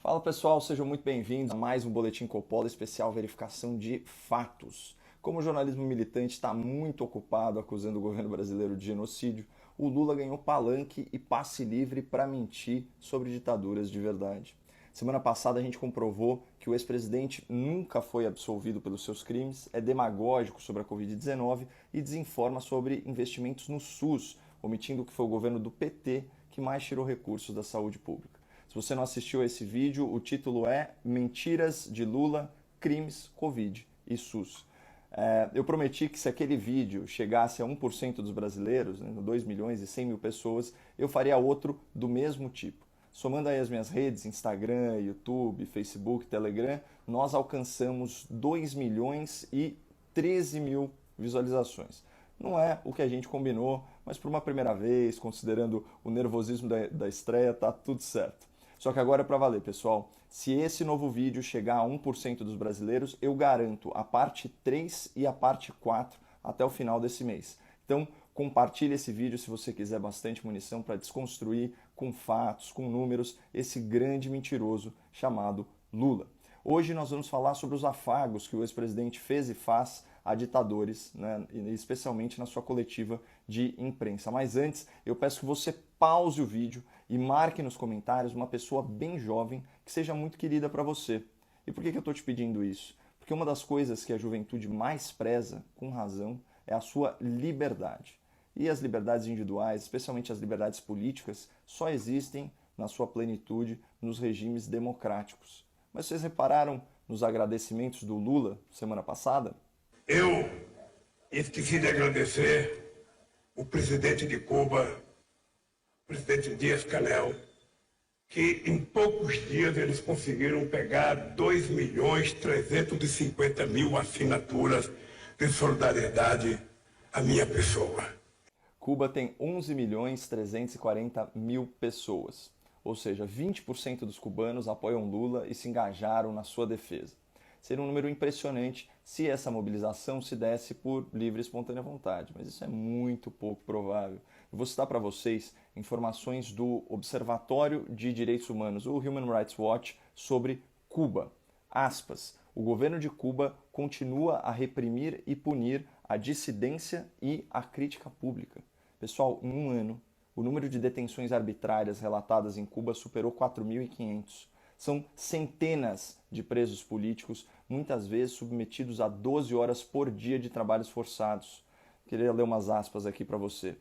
Fala pessoal, sejam muito bem-vindos a mais um Boletim Coppola especial verificação de fatos. Como o jornalismo militante está muito ocupado acusando o governo brasileiro de genocídio, o Lula ganhou palanque e passe livre para mentir sobre ditaduras de verdade. Semana passada a gente comprovou que o ex-presidente nunca foi absolvido pelos seus crimes, é demagógico sobre a Covid-19 e desinforma sobre investimentos no SUS, omitindo que foi o governo do PT que mais tirou recursos da saúde pública. Se você não assistiu a esse vídeo, o título é Mentiras de Lula, Crimes, Covid e SUS. Eu prometi que se aquele vídeo chegasse a 1% dos brasileiros, 2 milhões e 100 mil pessoas, eu faria outro do mesmo tipo. Somando aí as minhas redes, Instagram, YouTube, Facebook, Telegram, nós alcançamos 2 milhões e 13 mil visualizações. Não é o que a gente combinou, mas por uma primeira vez, considerando o nervosismo da estreia, tá tudo certo. Só que agora é para valer, pessoal. Se esse novo vídeo chegar a 1% dos brasileiros, eu garanto a parte 3 e a parte 4 até o final desse mês. Então, compartilhe esse vídeo se você quiser bastante munição para desconstruir com fatos, com números, esse grande mentiroso chamado Lula. Hoje nós vamos falar sobre os afagos que o ex-presidente fez e faz a ditadores, né, especialmente na sua coletiva de imprensa. Mas antes, eu peço que você pause o vídeo e marque nos comentários uma pessoa bem jovem que seja muito querida para você. E por que eu estou te pedindo isso? Porque uma das coisas que a juventude mais preza, com razão, é a sua liberdade. E as liberdades individuais, especialmente as liberdades políticas, só existem na sua plenitude nos regimes democráticos. Mas vocês repararam nos agradecimentos do Lula semana passada? Eu esqueci de agradecer o presidente de Cuba, o presidente Dias-Canel, que em poucos dias eles conseguiram pegar 2.350.000 assinaturas de solidariedade à minha pessoa. Cuba tem 11.340.000 pessoas, ou seja, 20% dos cubanos apoiam Lula e se engajaram na sua defesa. Seria um número impressionante se essa mobilização se desse por livre e espontânea vontade, mas isso é muito pouco provável. Eu vou citar para vocês informações do Observatório de Direitos Humanos, o Human Rights Watch, sobre Cuba. Aspas, o governo de Cuba continua a reprimir e punir a dissidência e a crítica pública. Pessoal, em um ano, o número de detenções arbitrárias relatadas em Cuba superou 4.500. São centenas de presos políticos, muitas vezes submetidos a 12 horas por dia de trabalhos forçados. Queria ler umas aspas aqui para vocês.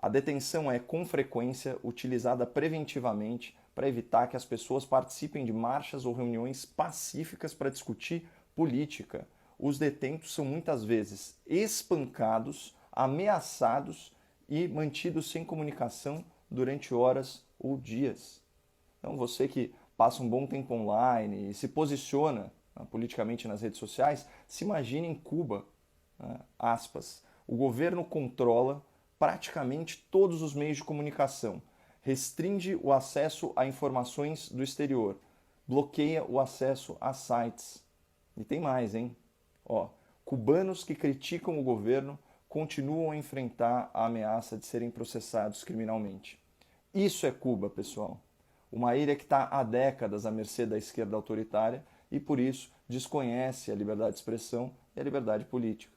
A detenção é, com frequência, utilizada preventivamente para evitar que as pessoas participem de marchas ou reuniões pacíficas para discutir política. Os detentos são muitas vezes espancados, ameaçados e mantidos sem comunicação durante horas ou dias. Então você que passa um bom tempo online e se posiciona politicamente nas redes sociais, se imagine em Cuba, aspas, o governo controla praticamente todos os meios de comunicação, restringe o acesso a informações do exterior, bloqueia o acesso a sites. E tem mais, hein? Cubanos que criticam o governo continuam a enfrentar a ameaça de serem processados criminalmente. Isso é Cuba, pessoal. Uma ilha que está há décadas à mercê da esquerda autoritária e, por isso, desconhece a liberdade de expressão e a liberdade política.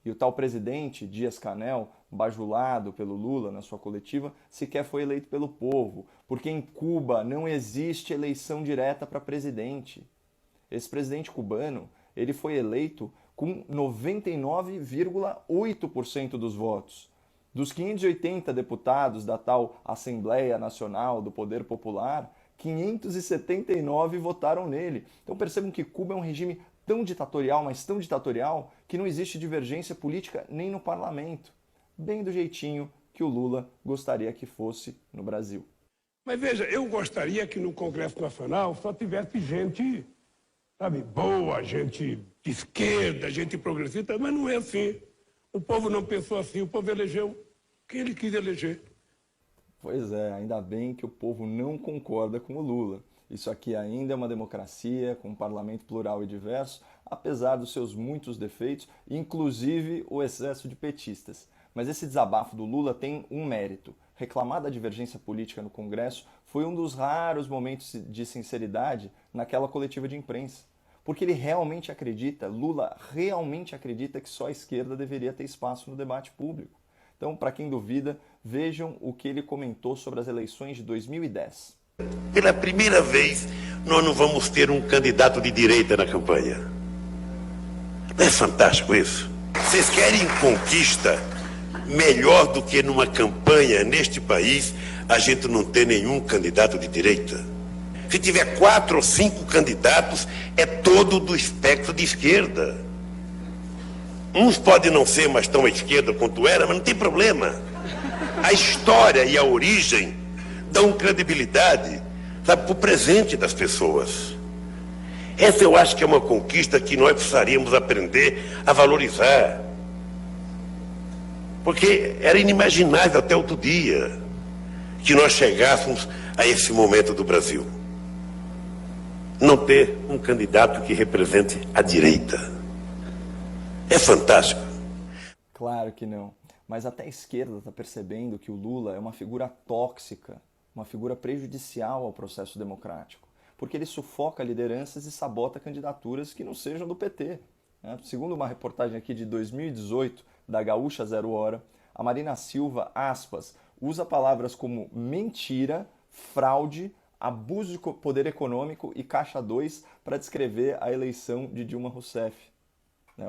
E o tal presidente, Dias-Canel, bajulado pelo Lula na sua coletiva, sequer foi eleito pelo povo, porque em Cuba não existe eleição direta para presidente. Esse presidente cubano, ele foi eleito com 99,8% dos votos. Dos 580 deputados da tal Assembleia Nacional do Poder Popular, 579 votaram nele. Então percebam que Cuba é um regime tão ditatorial, mas tão ditatorial, que não existe divergência política nem no parlamento. Bem do jeitinho que o Lula gostaria que fosse no Brasil. Mas veja, eu gostaria que no Congresso Nacional só tivesse gente, sabe, boa, gente de esquerda, gente progressista, mas não é assim. O povo não pensou assim, o povo elegeu quem ele quis eleger. Pois é, ainda bem que o povo não concorda com o Lula. Isso aqui ainda é uma democracia, com um parlamento plural e diverso, apesar dos seus muitos defeitos, inclusive o excesso de petistas. Mas esse desabafo do Lula tem um mérito. Reclamar da divergência política no Congresso foi um dos raros momentos de sinceridade naquela coletiva de imprensa. Porque ele realmente acredita, Lula realmente acredita que só a esquerda deveria ter espaço no debate público. Então, para quem duvida, vejam o que ele comentou sobre as eleições de 2010. Pela primeira vez, nós não vamos ter um candidato de direita na campanha. Não é fantástico isso? Vocês querem conquista melhor do que numa campanha neste país a gente não ter nenhum candidato de direita? Se tiver 4 ou 5 candidatos, é todo do espectro de esquerda. Uns podem não ser mais tão à esquerda quanto era, mas não tem problema. A história e a origem dão credibilidade, sabe, para o presente das pessoas. Essa eu acho que é uma conquista que nós precisaríamos aprender a valorizar. Porque era inimaginável até outro dia que nós chegássemos a esse momento do Brasil. Não ter um candidato que represente a direita. É fantástico. Claro que não. Mas até a esquerda está percebendo que o Lula é uma figura tóxica, uma figura prejudicial ao processo democrático, porque ele sufoca lideranças e sabota candidaturas que não sejam do PT. Segundo uma reportagem aqui de 2018 da Gaúcha Zero Hora, a Marina Silva, aspas, usa palavras como mentira, fraude, abuso de poder econômico e caixa 2 para descrever a eleição de Dilma Rousseff.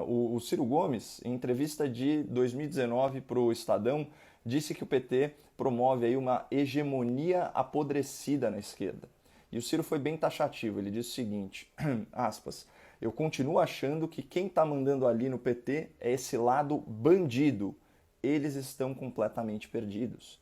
O Ciro Gomes, em entrevista de 2019 para o Estadão, disse que o PT promove aí uma hegemonia apodrecida na esquerda. E o Ciro foi bem taxativo, ele disse o seguinte, aspas, eu continuo achando que quem está mandando ali no PT é esse lado bandido. Eles estão completamente perdidos.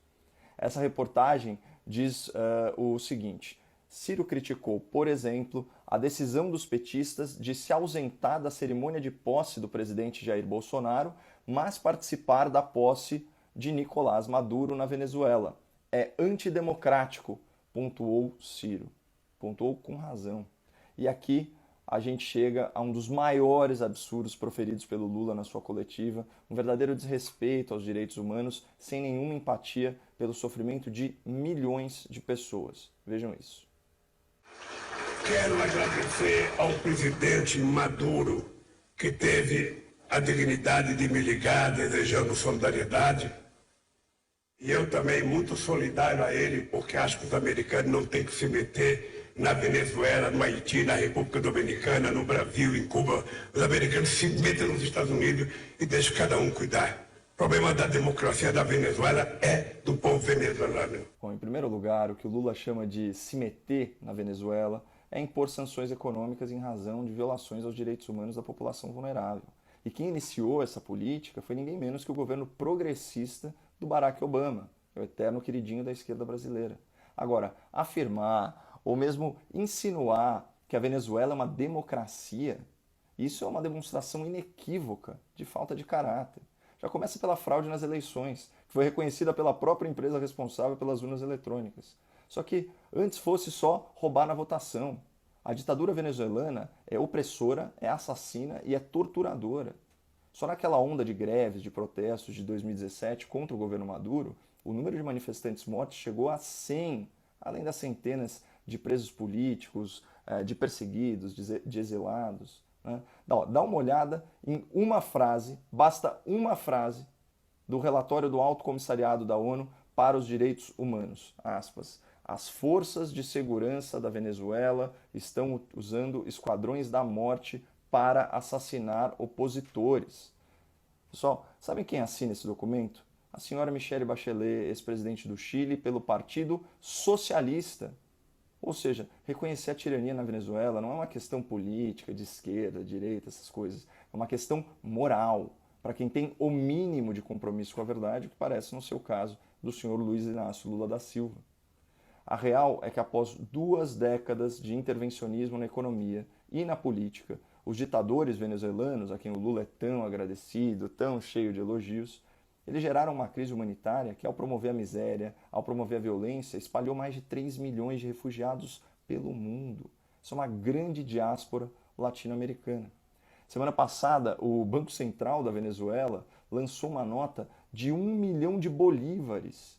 Essa reportagem diz o seguinte, Ciro criticou, por exemplo, a decisão dos petistas de se ausentar da cerimônia de posse do presidente Jair Bolsonaro, mas participar da posse de Nicolás Maduro na Venezuela. É antidemocrático, pontuou Ciro. Pontuou com razão. E aqui a gente chega a um dos maiores absurdos proferidos pelo Lula na sua coletiva, um verdadeiro desrespeito aos direitos humanos, sem nenhuma empatia pelo sofrimento de milhões de pessoas. Vejam isso. Quero agradecer ao presidente Maduro, que teve a dignidade de me ligar desejando solidariedade. E eu também muito solidário a ele, porque acho que os americanos não têm que se meter na Venezuela, no Haiti, na República Dominicana, no Brasil, em Cuba. Os americanos se metem nos Estados Unidos e deixam cada um cuidar. O problema da democracia da Venezuela é do povo venezuelano. Bom, em primeiro lugar, o que o Lula chama de se meter na Venezuela é impor sanções econômicas em razão de violações aos direitos humanos da população vulnerável. E quem iniciou essa política foi ninguém menos que o governo progressista do Barack Obama, o eterno queridinho da esquerda brasileira. Agora, afirmar ou mesmo insinuar que a Venezuela é uma democracia, isso é uma demonstração inequívoca de falta de caráter. Já começa pela fraude nas eleições, que foi reconhecida pela própria empresa responsável pelas urnas eletrônicas. Só que antes fosse só roubar na votação. A ditadura venezuelana é opressora, é assassina e é torturadora. Só naquela onda de greves, de protestos de 2017 contra o governo Maduro, o número de manifestantes mortos chegou a 100, além das centenas de presos políticos, de perseguidos, de exilados. Dá uma olhada em uma frase, basta uma frase, do relatório do Alto Comissariado da ONU para os Direitos Humanos. Aspas. As forças de segurança da Venezuela estão usando esquadrões da morte para assassinar opositores. Pessoal, sabem quem assina esse documento? A senhora Michelle Bachelet, ex-presidente do Chile, pelo Partido Socialista. Ou seja, reconhecer a tirania na Venezuela não é uma questão política, de esquerda, direita, essas coisas. É uma questão moral, para quem tem o mínimo de compromisso com a verdade, que parece, no seu caso, do senhor Luiz Inácio Lula da Silva. A real é que após 2 décadas de intervencionismo na economia e na política, os ditadores venezuelanos, a quem o Lula é tão agradecido, tão cheio de elogios, eles geraram uma crise humanitária que, ao promover a miséria, ao promover a violência, espalhou mais de 3 milhões de refugiados pelo mundo. Isso é uma grande diáspora latino-americana. Semana passada, o Banco Central da Venezuela lançou uma nota de 1 milhão de bolívares,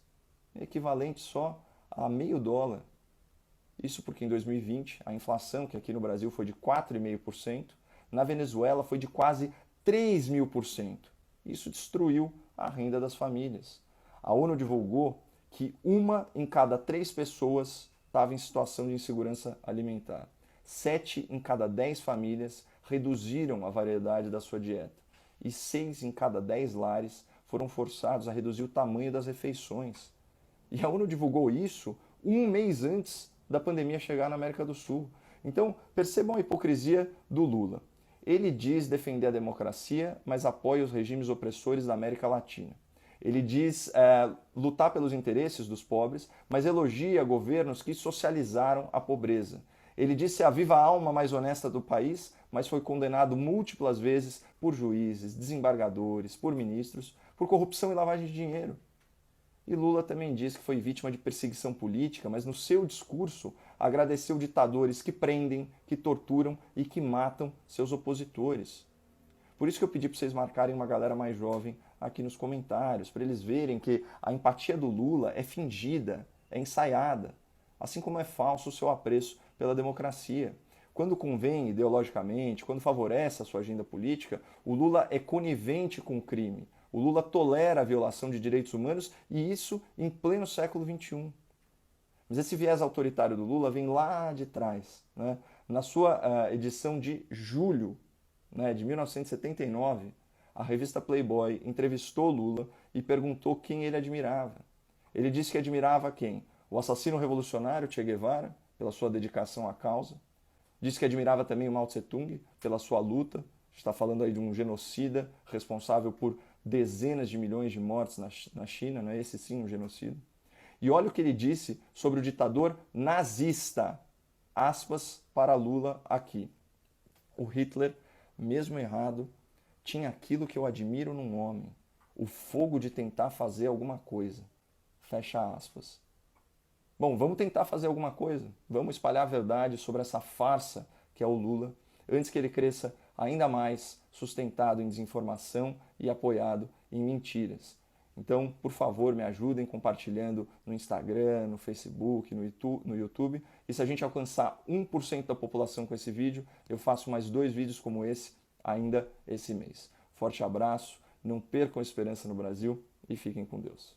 equivalente só a meio dólar. Isso porque em 2020 a inflação, que aqui no Brasil foi de 4,5%, na Venezuela foi de quase 3.000%. Isso destruiu a renda das famílias. A ONU divulgou que 1 em cada 3 pessoas estava em situação de insegurança alimentar. 7 em cada 10 famílias reduziram a variedade da sua dieta. E 6 em cada 10 lares foram forçados a reduzir o tamanho das refeições. E a ONU divulgou isso um mês antes da pandemia chegar na América do Sul. Então, percebam a hipocrisia do Lula. Ele diz defender a democracia, mas apoia os regimes opressores da América Latina. Ele diz lutar pelos interesses dos pobres, mas elogia governos que socializaram a pobreza. Ele diz ser a viva alma mais honesta do país, mas foi condenado múltiplas vezes por juízes, desembargadores, por ministros, por corrupção e lavagem de dinheiro. E Lula também diz que foi vítima de perseguição política, mas no seu discurso agradeceu ditadores que prendem, que torturam e que matam seus opositores. Por isso que eu pedi para vocês marcarem uma galera mais jovem aqui nos comentários, para eles verem que a empatia do Lula é fingida, é ensaiada, assim como é falso o seu apreço pela democracia. Quando convém ideologicamente, quando favorece a sua agenda política, o Lula é conivente com o crime. O Lula tolera a violação de direitos humanos e isso em pleno século XXI. Mas esse viés autoritário do Lula vem lá de trás. Né? Na sua edição de julho de 1979, a revista Playboy entrevistou Lula e perguntou quem ele admirava. Ele disse que admirava quem? O assassino revolucionário Che Guevara, pela sua dedicação à causa. Disse que admirava também o Mao Tse-tung, pela sua luta. Está falando aí de um genocida responsável por dezenas de milhões de mortes na China, não é esse sim um genocídio? E olha o que ele disse sobre o ditador nazista, aspas para Lula aqui. O Hitler, mesmo errado, tinha aquilo que eu admiro num homem, o fogo de tentar fazer alguma coisa. Fecha aspas. Bom, vamos tentar fazer alguma coisa, vamos espalhar a verdade sobre essa farsa que é o Lula, antes que ele cresça ainda mais sustentado em desinformação e apoiado em mentiras. Então, por favor, me ajudem compartilhando no Instagram, no Facebook, no YouTube. E se a gente alcançar 1% da população com esse vídeo, eu faço mais 2 vídeos como esse ainda esse mês. Forte abraço, não percam a esperança no Brasil e fiquem com Deus.